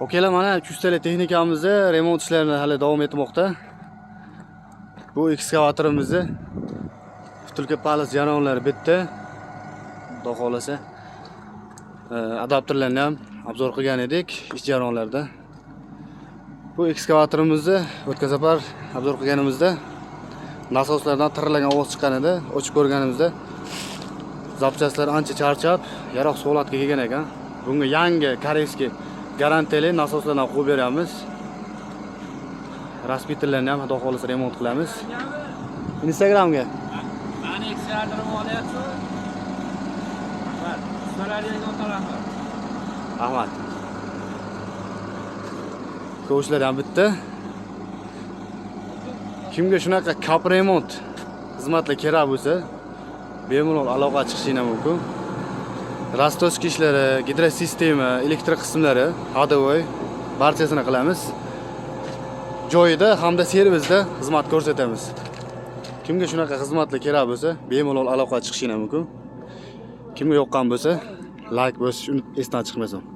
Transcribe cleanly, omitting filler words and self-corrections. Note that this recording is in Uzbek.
Okeylar, mana 300 TL texnikamizda remont ishlarini hali davom etmoqda. Bu ekskavatorimizni vtulka palas jarayonlari bitdi. Xudo xolasa adapterlarni ham obzor qilgan edik ish jarayonlarida. Bu ekskavatorimizni o'tgan safar obzor qilganimizda nasoslardan tirillagan ovoz chiqqan edi. Ochib ko'rganimizda zapchastlar ancha charchab, yaroqsiz holatga kelgan ekan. Bunga yangi koreyskiy garantiyali nasoslardan qo'yib beramiz. Raspiterlarni ham xudo xolasa remont qilamiz. Instagramga. Mani ekskavatorim olyapti. Ustalarga o'tiraman. Rahmat. Ko'shlar ham bitdi. Kimga shunaqa kap remont xizmatlar kerak bo'lsa, bemalol aloqa chiqishingiz mumkin. Rastochka ishlari, gidrosistema, elektrik qismlari, hodovoy barchasini qilamiz. Joyida hamda servisda xizmat ko'rsatamiz. Kimga shunaqa xizmatlar kerak bo'lsa, bemalol aloqa chiqishingiz mumkin. Kimga yoqqan bo'lsa, like bosishni esdan chiqmasin.